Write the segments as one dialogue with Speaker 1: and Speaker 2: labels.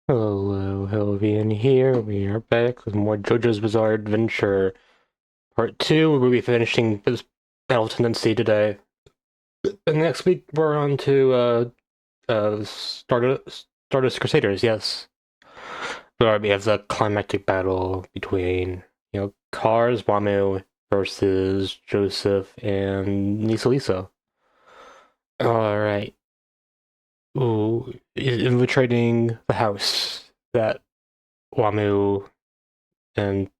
Speaker 1: Hello, Helvian here. We are back with more JoJo's Bizarre Adventure Part 2. We'll be finishing this Battle Tendency today. And next week we're on to Stardust Crusaders, yes. But we have the climactic battle between, Cars, Wamu versus Joseph and Lisa. Alright. Ooh, infiltrating the house that Wamu and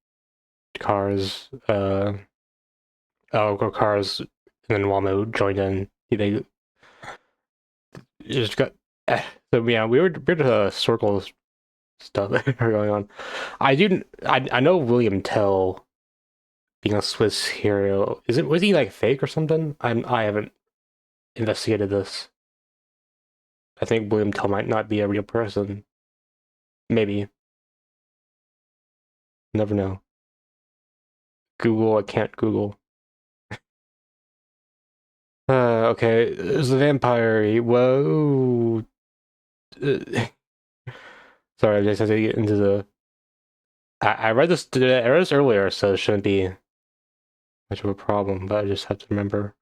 Speaker 1: Cars, and then Wamo joined in. They just got. So yeah, weird circle stuff going on. I know William Tell being a Swiss hero. Was he like fake or something? I haven't investigated this. I think William Tell might not be a real person. Maybe. Never know. Google, I can't Google. Okay, there's a vampire. Whoa. Sorry, I just had to get into the. I read this today. I read this earlier, so it shouldn't be much of a problem. But I just have to remember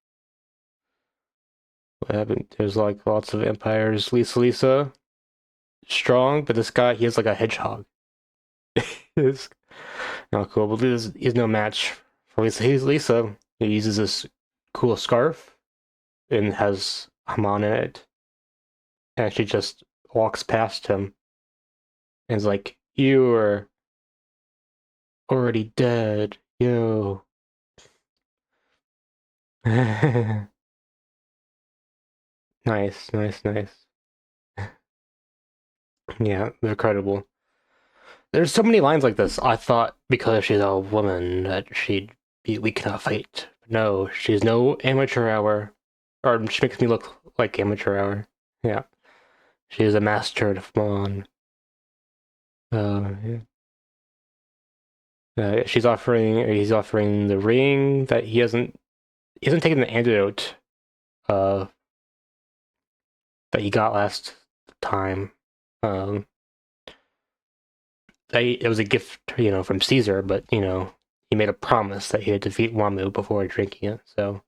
Speaker 1: what happened. There's like lots of vampires. Lisa, strong, but this guy he has like a hedgehog. It's not cool, but he's no match for Lisa. Lisa. He uses this cool scarf and has Haman in it, and she just walks past him and is like, "You are already dead, yo." Nice, nice, nice. Yeah, they're incredible. There's so many lines like this. I thought because she's a woman that she'd be weak enough to fight. No, she's no amateur hour. Or she makes me look like amateur hour. Yeah. She is a master of Mon. Yeah. He's offering the ring that he hasn't taken the antidote uh that he got last time. Um it was a gift, from Caesar, but he made a promise that he would defeat Wamu before drinking it. So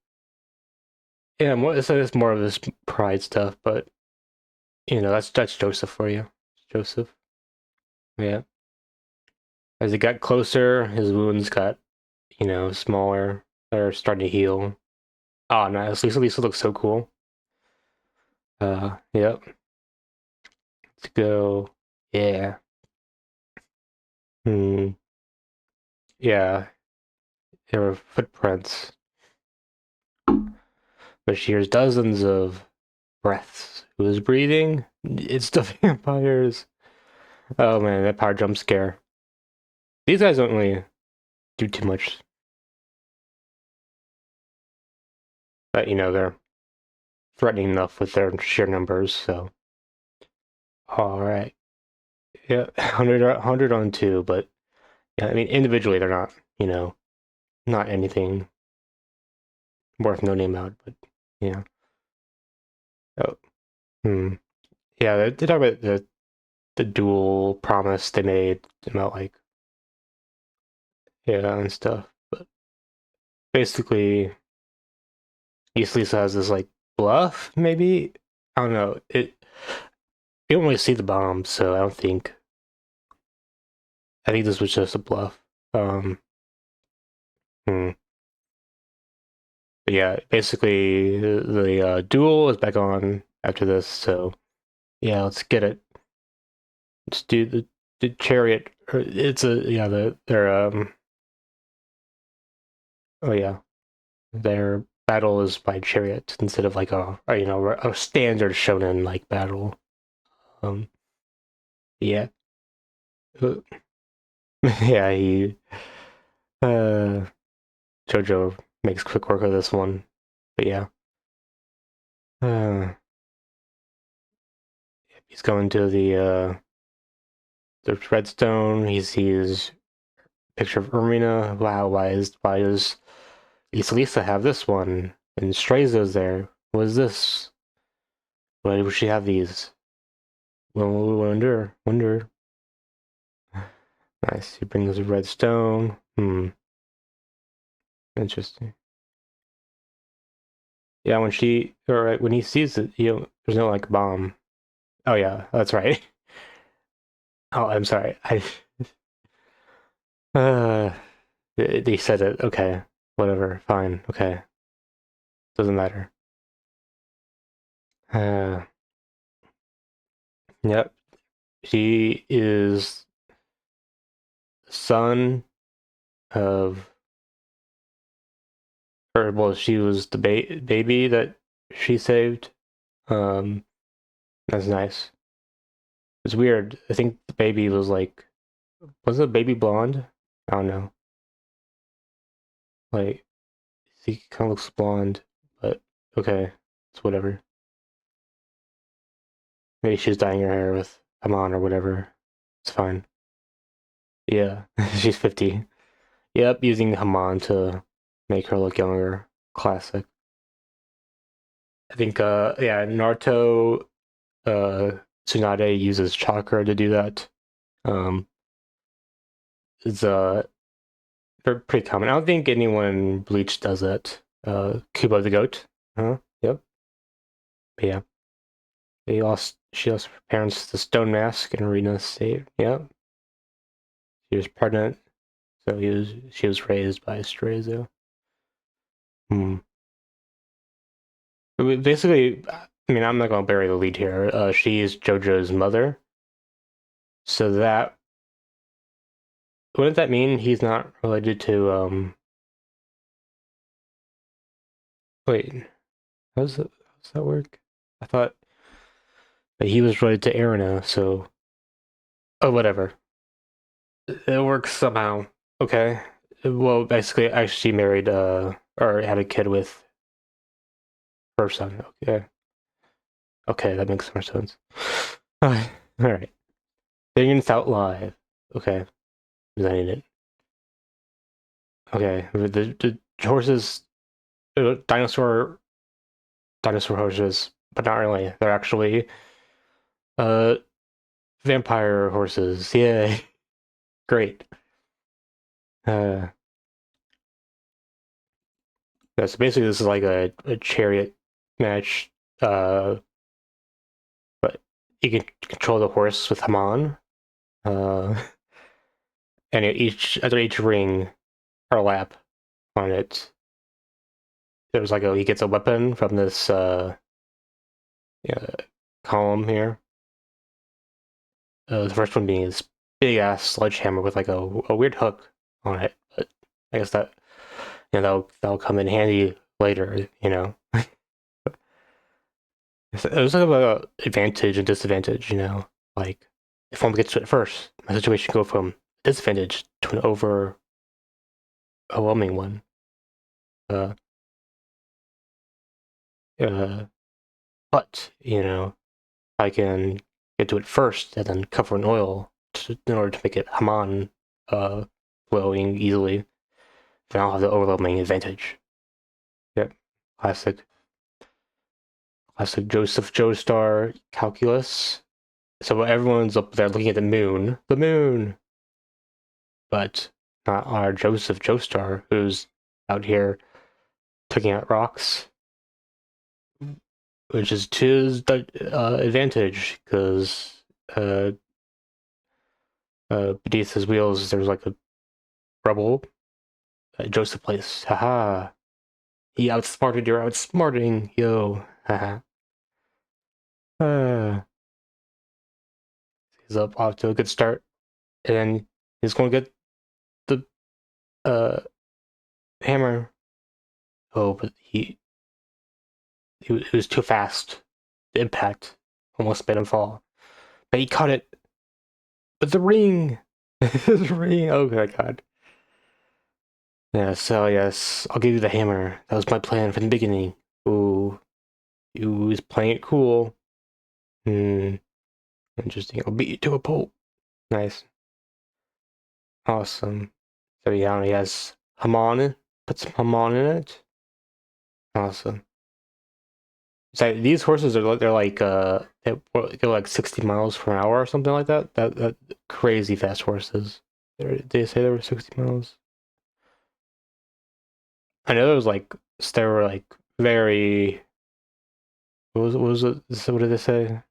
Speaker 1: yeah, it's more of this pride stuff, but that's Joseph for you. Joseph. Yeah. As he got closer, his wounds got smaller. They're starting to heal. Oh, nice. Lisa looks so cool. Yep. Let's go. Yeah. Hmm. Yeah. There were footprints. But she hears dozens of breaths. Who is breathing? It's the vampires. Oh man, that power jump scare. These guys don't really do too much. But they're threatening enough with their sheer numbers, so. Alright. Yeah, 100 on two, but yeah, I mean individually they're not, not anything worth noting about, but yeah. Oh. Hmm. Yeah, they talk about the dual promise they made about like and stuff. But basically Lisa has this like bluff, maybe? I don't know. You don't really see the bomb, so I think this was just a bluff. Um hmm. But yeah, basically the duel is back on after this, so yeah, let's get it. Let's do the chariot. It's a yeah, their oh yeah, their battle is by chariot instead of like a standard shonen like battle. Um yeah. Yeah, uh JoJo makes quick work of this one. But yeah. Uh he's going to the redstone. He sees a picture of Irina. Wow, why does Lisa have this one? And Strayzo's there. What is this? Why would she have these? Wonder. Nice. He brings a red stone. Interesting. Yeah, when he sees it, there's no like bomb. Oh yeah, that's right. Oh, I'm sorry. Uh, they said it. Okay, whatever. Fine. Okay, doesn't matter. Uh, yep. She is the son of, or well, she was the baby that she saved. Um, that's nice. It's weird. I think the baby was the baby blonde? I don't know. Like, he kind of looks blonde, but okay, it's whatever. Maybe she's dyeing her hair with Haman or whatever. It's fine. Yeah, she's 50. Yep, using Haman to make her look younger. Classic. I think, yeah, Naruto, Tsunade uses chakra to do that. Um, it's, they're pretty common. I don't think anyone in Bleach does that. Kubo the goat. Huh? Yep. But yeah. She lost her parents to the stone mask and Rena saved. Yep. She was pregnant, so she was raised by Straizo. Hmm. Basically, I mean, I'm not gonna bury the lead here. She is JoJo's mother, so that wouldn't that mean he's not related to Wait, how does that work? I thought that he was related to Erina, so oh whatever. It works somehow. Okay. Well, basically, actually married or had a kid with her son. Okay. Okay, that makes more sense. All right. Figuring this out live. Okay. Designing it. Okay. The horses, dinosaur horses, but not really. They're actually uh vampire horses. Yay. Great. Uh, yeah, so basically this is like a chariot match. But you can control the horse with Haman. Uh, and after each ring or lap on it, there's like he gets a weapon from this yeah, column here. The first one being this big ass sledgehammer with like a weird hook on it. But I guess that'll come in handy later. It was like a advantage and disadvantage. Like if one gets to it first, my situation go from disadvantage to an overwhelming one. Uh, uh, but I can get to it first and then cover in oil in order to make it Haman flowing easily. Then I'll have the overwhelming advantage. Yep, classic, classic Joseph Joestar calculus. So everyone's up there looking at the moon, but not our Joseph Joestar who's out here taking out rocks, which is to his advantage because beneath his wheels there's like a rubble. Joseph plays. Haha. He outsmarted your outsmarting. Yo. Haha. uh, he's up off to a good start. And then he's going to get the uh, hammer. Oh, but he was too fast. The impact almost made him fall. But he caught it. But the ring. The ring. Oh my god. Yeah, so yes, I'll give you the hammer. That was my plan from the beginning. Ooh. He was playing it cool. Hmm. Interesting. I'll beat you to a pulp. Nice. Awesome. So yeah, he has Hamon. Put some Hamon in it. Awesome. So these horses they're like they go like 60 miles per hour or something like that. That crazy fast horses. They say there were 60 miles. I know there was like they were like very. What was it? What did they say?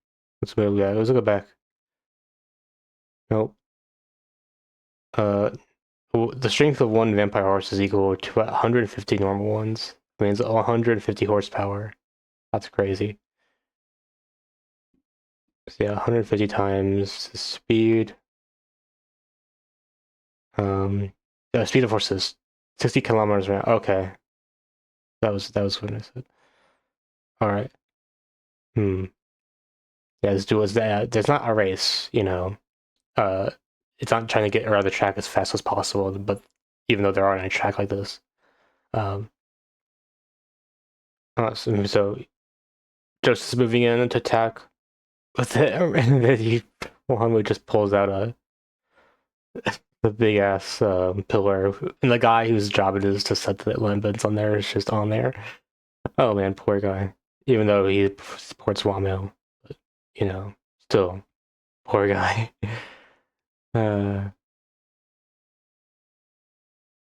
Speaker 1: Let's move. Yeah, let's go back. Nope. Uh, the strength of one vampire horse is equal to 150 normal ones. It means 150 horsepower. That's crazy. So yeah, 150 times the speed. The speed of horses, 60 kilometers an hour. Okay, that was what I said. All right. Hmm. Yeah, let's do is that. There's not a race, you know. Uh, it's not trying to get around the track as fast as possible, but even though there are on a track like this, um, so just moving in to attack with it, and then Muhammad just pulls out the big ass pillar, and the guy whose job it is to set the limbs on there is just on there. Oh man, poor guy. Even though he supports Wamo, but you know, still poor guy. Uh,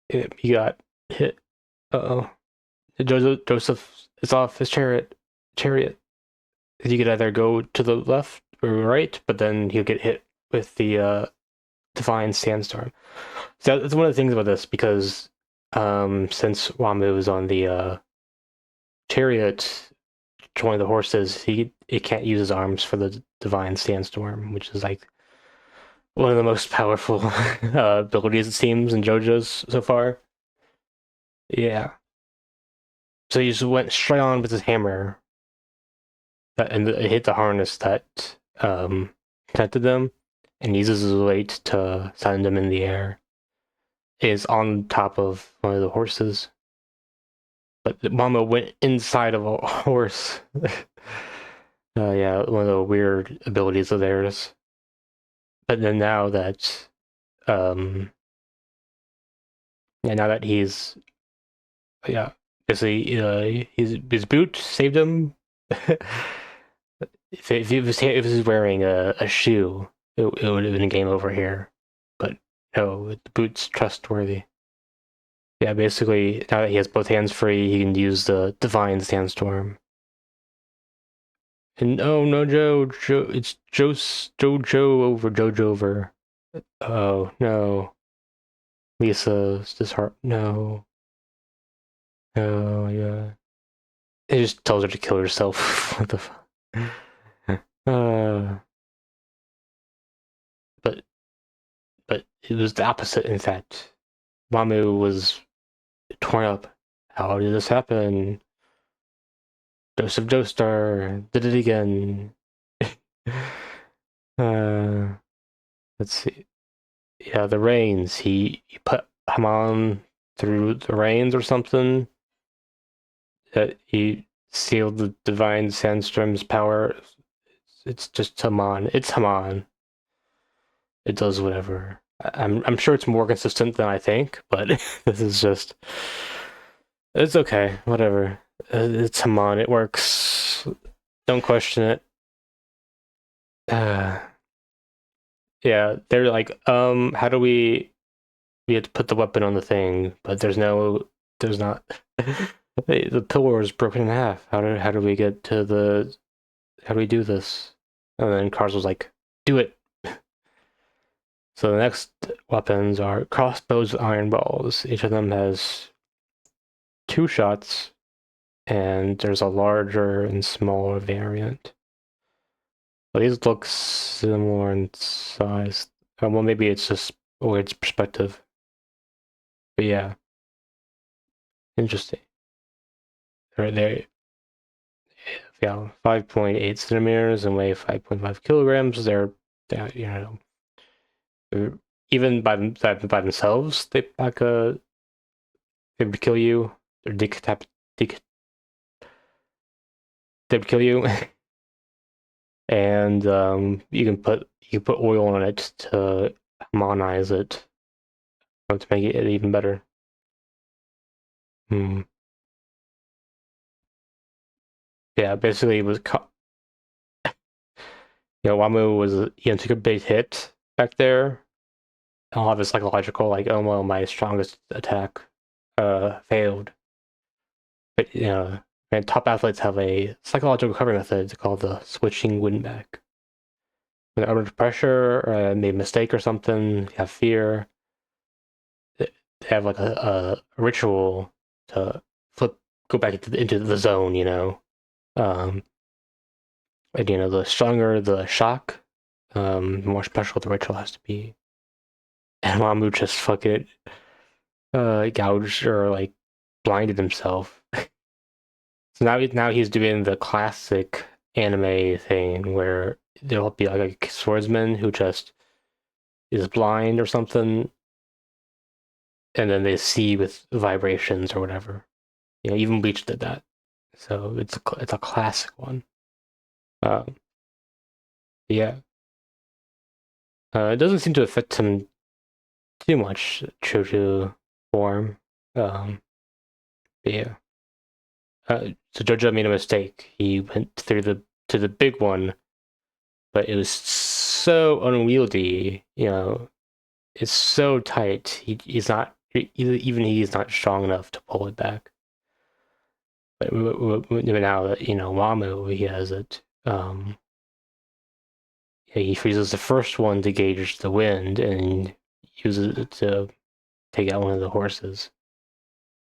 Speaker 1: he got hit. Uh-oh. Joseph is off his chariot. He could either go to the left or right, but then he'll get hit with the divine sandstorm. So that's one of the things about this because since Wamu is on the chariot, one of the horses, he can't use his arms for the divine sandstorm, which is like one of the most powerful abilities it seems in JoJo's so far. Yeah. So he just went straight on with his hammer, and it hit the harness that connected them, and uses his weight to send them in the air. Is on top of one of the horses, but Mama went inside of a horse. Yeah, one of the weird abilities of theirs. But then now that yeah, now that he's yeah, basically his boot saved him. If he was wearing a shoe, it would have been a game over here. But no, the boot's trustworthy. Yeah, basically now that he has both hands free, he can use the divine sandstorm. And oh no, it's JoJo over JoJo over. Oh no, Lisa's disheart. No, no, yeah. It just tells her to kill herself. What the fuck? Uh, but it was the opposite. In fact, Mamu was torn up. How did this happen? Joseph Joestar did it again. uh, let's see. Yeah, the reins. He put Haman through the reins or something. That he sealed the divine sandstorm's power. It's just Haman. It's Haman. It does whatever. I'm sure it's more consistent than I think, but this is just it's okay. Whatever. It's Haman. It works. Don't question it. Uh, yeah, they're like, how do we have to put the weapon on the thing, but there's not. The pillar is broken in half. How do we get to the? How do we do this? And then Cars was like, do it. So the next weapons are crossbows with iron balls. Each of them has 2 shots, and there's a larger and smaller variant. But these look similar in size. Well, maybe it's just its perspective. But yeah, interesting. Right there, yeah, 5.8 centimeters and weigh 5.5 kilograms. They're, you know, even by themselves, they would kill you. Or they would kill you. And you can put oil on it to harmonize it to make it even better. Hmm. Yeah, basically it was Wamu was took a big hit back there. And all of his psychological like, oh well, my strongest attack failed. But and top athletes have a psychological recovery method called the switching wind back. When they're under pressure, made a mistake or something, have fear, they have like a ritual to go back into the zone, Um, and the stronger the shock, the more special the ritual has to be. And Mamu just fucking gouged or like blinded himself. So now he's doing the classic anime thing where there'll be like a swordsman who just is blind or something, and then they see with vibrations or whatever. Even Bleach did that. So it's a classic one. Um, yeah, it doesn't seem to affect him too much. JoJo form. Yeah. So JoJo made a mistake. He went through to the big one, but it was so unwieldy. It's so tight. He's not even he's not strong enough to pull it back. But now that Wamu, he has it. He freezes the first one to gauge the wind and uses it to take out one of the horses.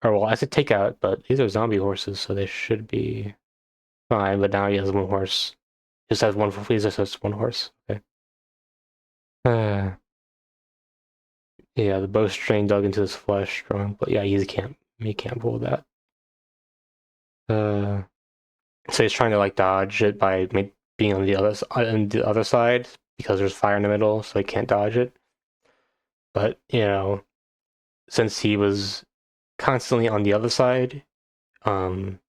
Speaker 1: Or well, I said take out, but these are zombie horses, so they should be fine. But now he has one horse. Just has one. He just has one horse. Okay. Yeah, the bowstring dug into his flesh, strong. But yeah, he can't pull that. So he's trying to like dodge it by being on the other side because there's fire in the middle, so he can't dodge it. But since he was constantly on the other side, um,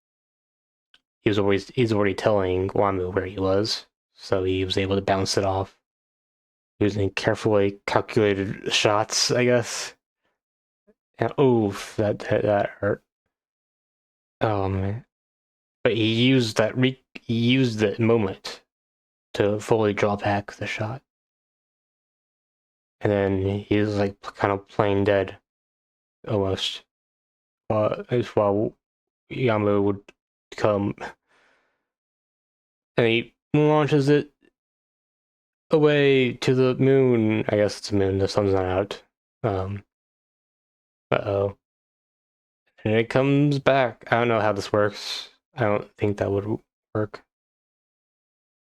Speaker 1: he's already telling Wamu where he was, so he was able to bounce it off using carefully calculated shots, I guess. And oof, that hurt. Oh man! But he used the moment to fully draw back the shot, and then he's like kind of playing dead almost. While Yamu would come, and he launches it away to the moon. I guess it's the moon. The sun's not out. Uh-oh. And it comes back. I don't know how this works. I don't think that would work.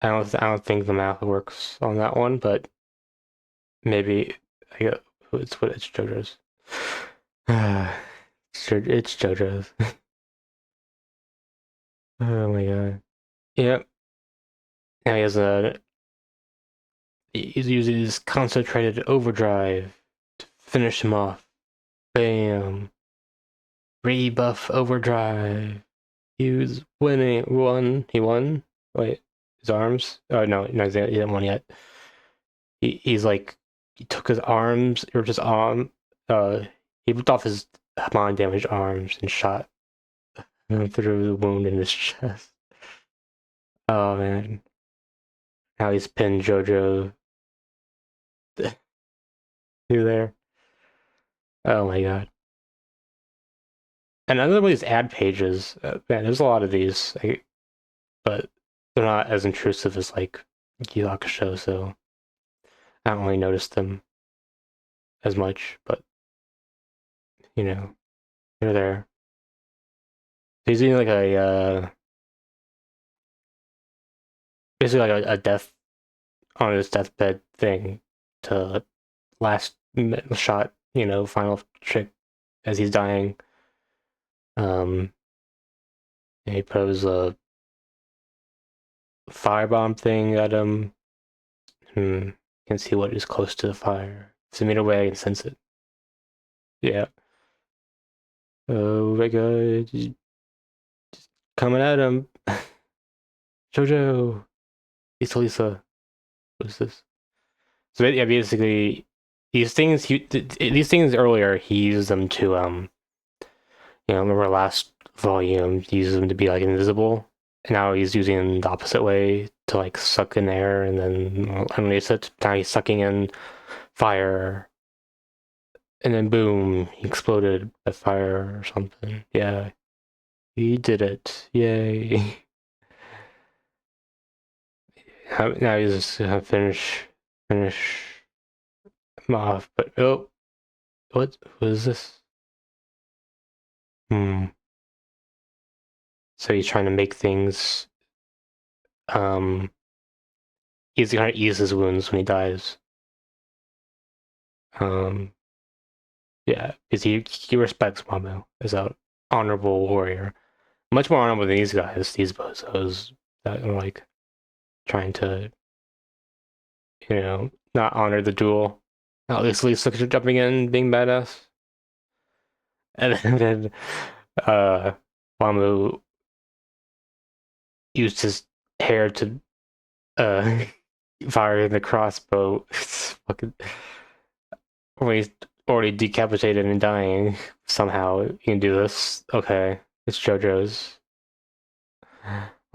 Speaker 1: I don't think the math works on that one, but maybe I get it's JoJo's. It's JoJo's. Oh my god. Yep. Now he's using his concentrated overdrive to finish him off. Bam. Rebuff overdrive. He was winning. He won. Wait, his arms? Oh no, he didn't win yet. He's like he took his arms or just arm. He ripped off his mind damaged arms and shot through the wound in his chest. Oh man. Now he's pinned JoJo through there. Oh my god. And another one of these ad pages. Man, there's a lot of these, but they're not as intrusive as like Yu Hakusho, so I don't really notice them as much. But they're there. He's doing like basically like a death on his deathbed thing to last shot, final trick as he's dying. And he poses a firebomb thing at him. Can see what is close to the fire. It's a meter away, I can sense it. Yeah. Oh my god. Just coming at him. JoJo. Lisa. What is this? So yeah, basically these things earlier he used them to remember last volume he used them to be like invisible, and now he's using them the opposite way to like suck in air and then unrelease it. Now he's sucking in fire, and then boom, he exploded by fire or something. Yeah, he did it. Yay. Now he's just gonna finish him off. But oh, what was this? Hmm. So he's trying to make things. Um, he's gonna ease his wounds when he dies. Um, yeah, because he respects Mamu as a honorable warrior, much more honorable than these guys, these bozos that are like trying to, not honor the duel. At least jumping in, being badass, and then uh, Mamu used his hair to uh fire the crossbow. It's fucking when he's already decapitated and dying. Somehow you can do this. Okay, it's JoJo's.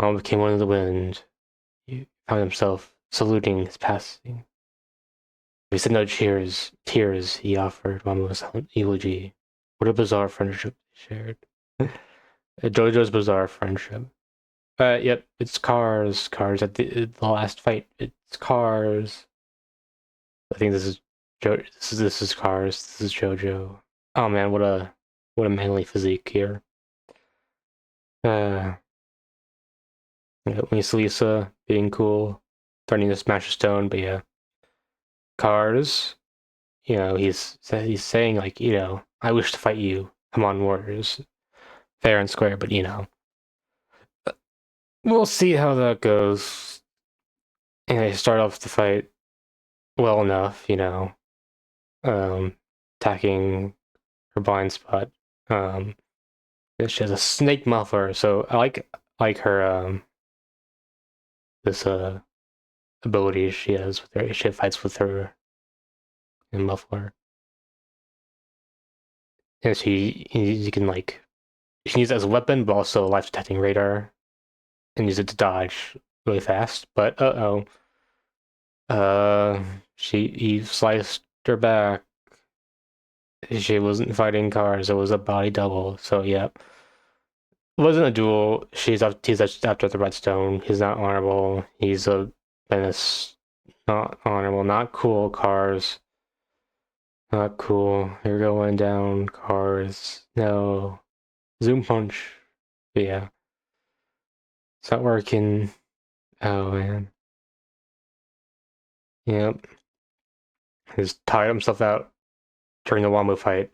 Speaker 1: All became one of the wind. He found himself saluting his passing. He said no tears he offered Mamo's eulogy. What a bizarre friendship they shared. JoJo's bizarre friendship. Yep, it's cars at the last fight. It's cars. I think this is this is cars. This is JoJo. Oh man, what a manly physique here. Uh, Lisa being cool, threatening to smash a stone, but yeah, cars. He's saying like, I wish to fight you. Come on, warriors, fair and square. But we'll see how that goes. And they start off the fight well enough, um, attacking her blind spot. Um, she has a snake muffler, so I like her this ability she has with her. She fights with her muffler, and you can like she can use it as a weapon, but also a life detecting radar, and use it to dodge really fast. But uh, he sliced her back. She wasn't fighting cars; it was a body double. So yeah, it wasn't a duel. He's after the redstone. He's not honorable. He's a menace. Not honorable. Not cool. Cars. Not cool. You're going down. Cars. No. Zoom punch. But yeah, it's not working. Oh man. Yep. He's tired himself out during the Wambu fight,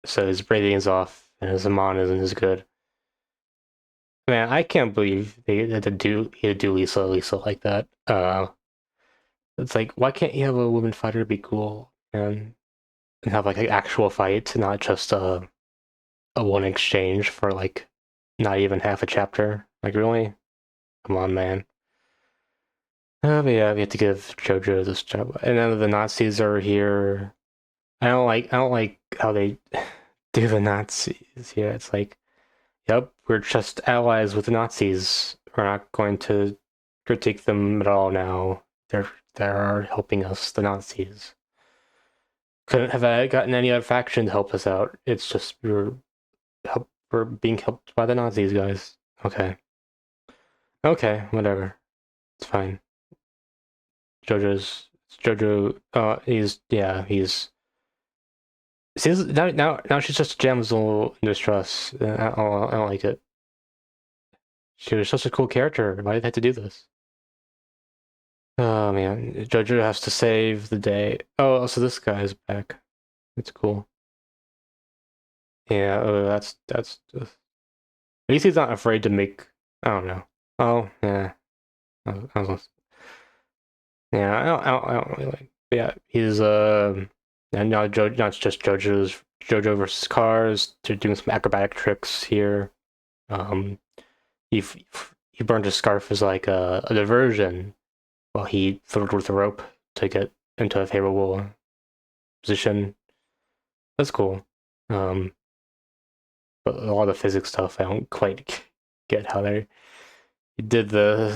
Speaker 1: so his breathing is off and his Amon isn't as good. Man, I can't believe they had to do Lisa like that. It's like, why can't you have a woman fighter be cool and have like an actual fight, not just a one exchange for like not even half a chapter? Like really? Come on, man. But yeah, we have to give JoJo this job, and then the Nazis are here. I don't like how they do the Nazis here. It's like, yep, we're just allies with the Nazis. We're not going to critique them at all now. They're helping us, the Nazis. Couldn't have gotten any other faction to help us out. It's just we're being helped by the Nazis, guys. Okay. Okay, whatever. It's fine. JoJo. He's now she's just a damsel in distress. I don't like it. She was such a cool character. Why did they have to do this? Oh man, JoJo has to save the day. Oh, also this guy is back. It's cool. Yeah, at least he's not afraid to make. I don't know. Oh yeah, yeah. I don't really like. But yeah, he's and now it's just JoJo versus Cars. They're doing some acrobatic tricks here. Um, he he burned his scarf as like a diversion while he flirted with the rope to get into a favorable position. That's cool. Um, but a lot of the physics stuff, I don't quite get how they He did the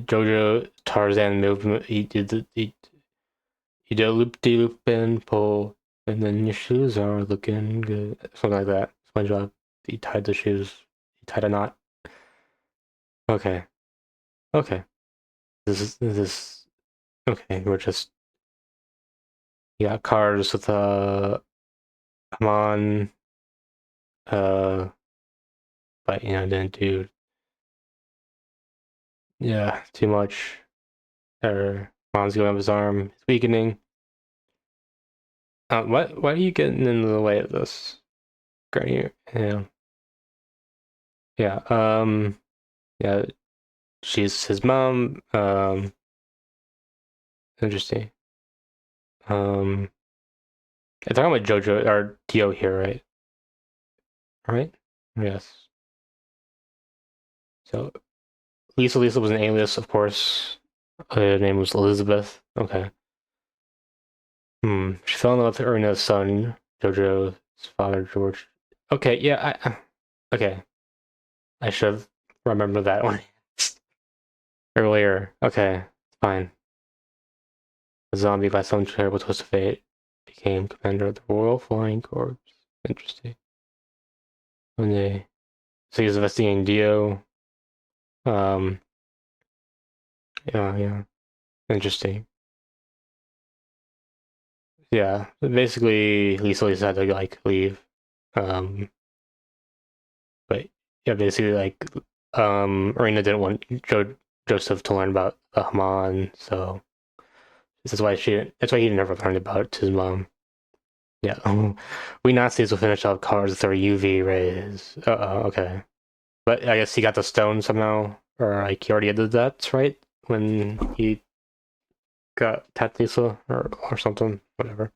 Speaker 1: JoJo Tarzan movement. He did a loop de loop and pull, and then your shoes are looking good. Something like that. SpongeBob. He tied the shoes. He tied a knot. Okay. Okay. This is okay. We're just got cars with come on but didn't do too much. Or mom's going up his arm. It's weakening. Why are you getting in the way of this? Granny, yeah. Yeah. Yeah, she's his mom. Interesting. I'm talking about JoJo or Dio here, right? Right? Yes. So Lisa was an alias, of course. Her name was Elizabeth. Okay. She fell in love with Erna's son, JoJo's father, George. Okay, yeah, okay. I should have remembered that one earlier. Okay, fine. A zombie by some terrible twist of fate became commander of the Royal Flying Corps. Interesting. One day. So he's investigating Dio. Um, yeah. Interesting. Yeah, basically, Lisa had to like leave. Um, but yeah, basically, like, Arena didn't want Joseph to learn about the Haman, so that's why he never learned about his mom. Yeah, we Nazis will finish off cars with our UV rays. Okay, but I guess he got the stone somehow, or like he already did that, right? When he got Tatlisa or something, whatever.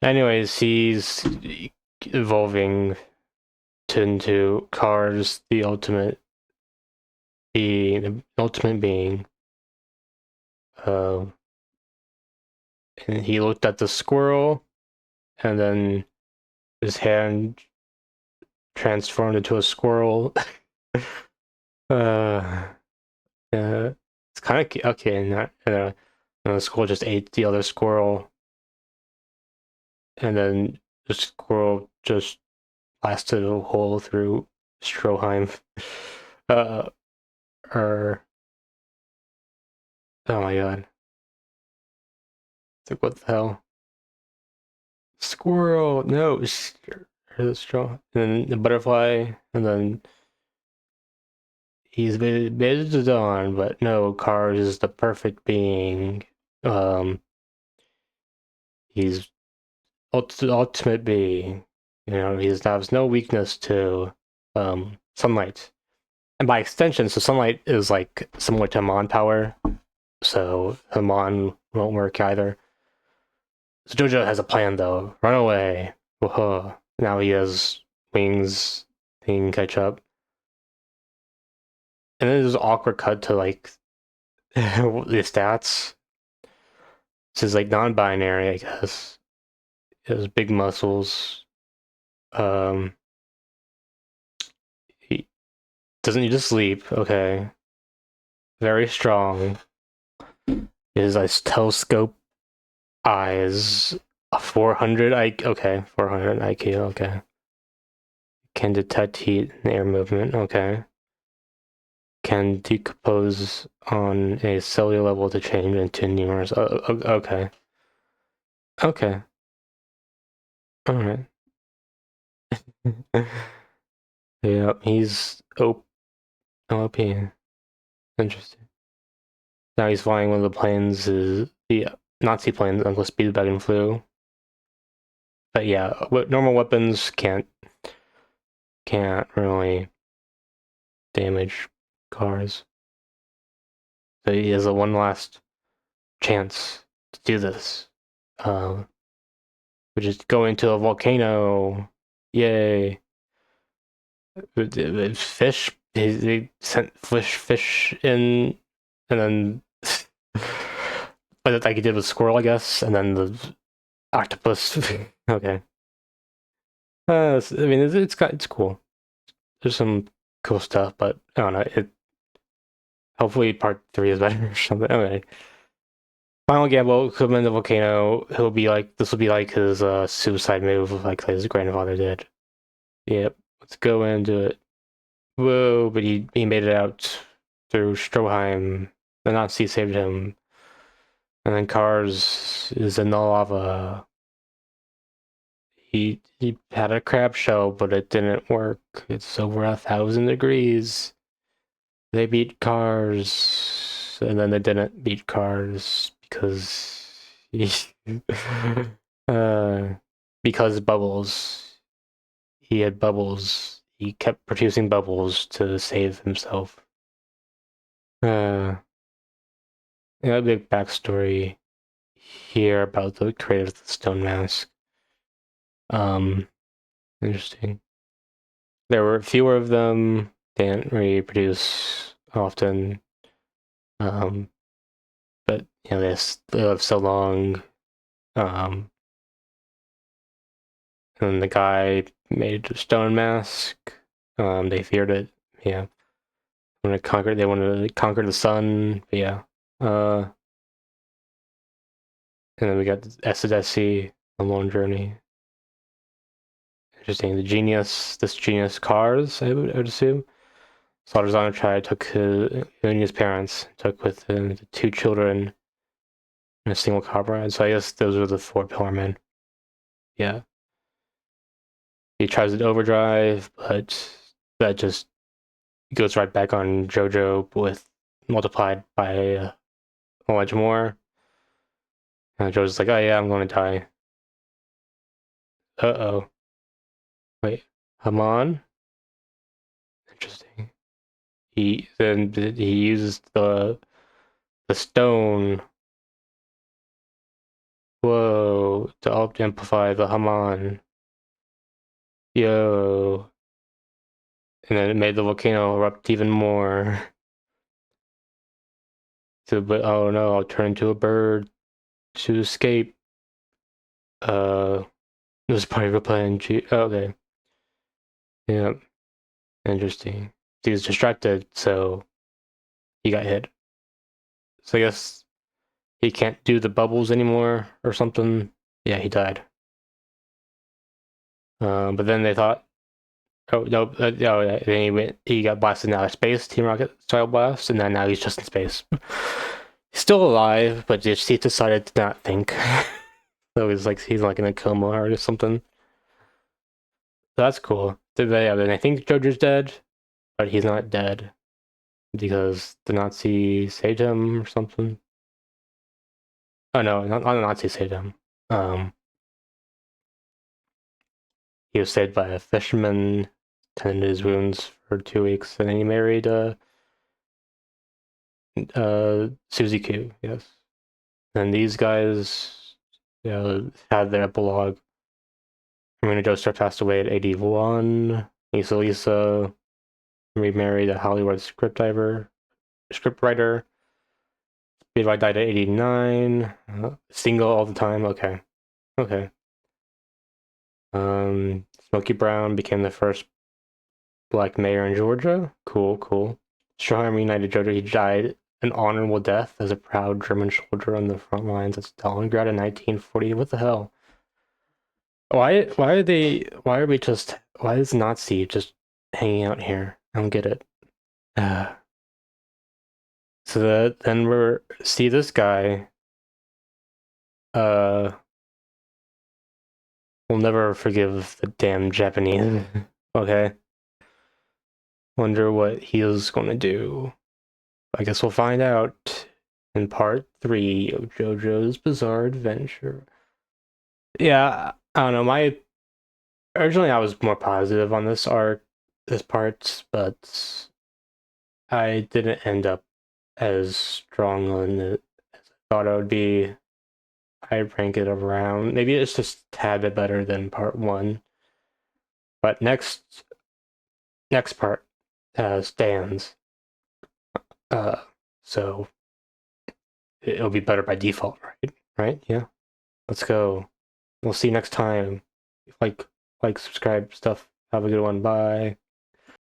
Speaker 1: Anyways, he's evolving into cars, the ultimate being. Uh, and he looked at the squirrel, and then his hand transformed into a squirrel. uh, it's kind of okay, and the squirrel just ate the other squirrel, and then the squirrel just blasted a hole through Stroheim. Uh, or oh my god, it's like what the hell? Squirrel, no, straw, and then the butterfly, and then he's based on, but no, Cars is the perfect being. Um, he's ultimate being. He has no weakness to sunlight, and by extension, so sunlight is like similar to Amon power, so Amon won't work either. So JoJo has a plan though. Run away. Whoa. Now he has wings. He can catch up. And then there's an awkward cut to like the stats. This is like non-binary, I guess. He has big muscles. Um, he doesn't need to sleep. Okay, very strong. His telescope eyes. A 400 okay, 400 IQ. Okay, can detect heat and air movement. Okay, can decompose on a cellular level to change into numerous. Okay, okay, all right. Yep, he's OP. Interesting. Now he's flying one of the planes, is the Nazi plane, Uncle Speedwagon flew. But yeah, normal weapons can't really damage cars. So he has a one last chance to do this, which is go into a volcano. Yay! Fish. They sent fish in, and then like he did with squirrel, I guess, and then the octopus. Okay. I mean, it's cool. There's some cool stuff, but I don't know. Hopefully part 3 is better or something. Okay. Final gamble, come in the volcano. He'll be like, this will be like his suicide move, like his grandfather did. Yep, let's go in and do it. Whoa, but he made it out through Stroheim. The Nazi saved him. And then Cars is in the lava. He had a crab shell, but it didn't work. It's over 1,000 degrees. They beat Cars, and then they didn't beat Cars he, uh, because bubbles. He had bubbles. He kept producing bubbles to save himself. Yeah, a big backstory here about the creator of the Stone Mask. Interesting. There were fewer of them. They didn't reproduce often. Um, but you know, they live so long. And the guy made a stone mask. They feared it. Yeah. They wanted to conquer the sun. But yeah. And then we got Esidesi, A Long Journey. Interesting. This genius Cars, I would assume. Salazar tried took his parents, took with him the 2 children and a single comrade. So I guess those are the 4 Pillar Men. Yeah. He tries to overdrive, but that just goes right back on JoJo with multiplied by a much more. And JoJo's like, oh yeah, I'm going to die. Uh-oh. Wait, Haman? Interesting. He uses the stone. Whoa, to help amplify the Haman. Yo. And then it made the volcano erupt even more. But oh no, I'll turn into a bird to escape. This is part of a plan. Okay. Yeah. Interesting. He was distracted, so he got hit. So I guess he can't do the bubbles anymore or something. Yeah, he died. But then they thought, oh no, oh yeah, then he got blasted in outer space, Team Rocket style blast, and then now he's just in space. He's still alive, but he decided to not think. So he's like in a coma or something. So that's cool. Yeah, then I think Jojo's dead, but he's not dead because the Nazi saved him or something. Oh no, not the Nazi saved him. Um, he was saved by a fisherman, tended his wounds for 2 weeks, and then he married Susie Q. Yes, and these guys, had their epilogue. Marina Joestar passed away at 81. Lisa remarried a Hollywood scriptwriter. Speedway died at 89. Single all the time. Okay. Smokey Brown became the first black mayor in Georgia. Cool. Stroheim reunited Georgia. He died an honorable death as a proud German soldier on the front lines at Stalingrad in 1940. What the hell? Why is Nazi just hanging out here? I don't get it. Then see this guy. We'll never forgive the damn Japanese. Okay. Wonder what he's gonna do. I guess we'll find out in part 3 of JoJo's Bizarre Adventure. Yeah, I don't know. Originally I was more positive on this part, but I didn't end up as strong on it as I thought I would be. I rank it around. Maybe it's just a tad bit better than part 1. But next part stands. So it'll be better by default, right? Right? Yeah. Let's go. We'll see you next time. Like, subscribe, stuff. Have a good one. Bye.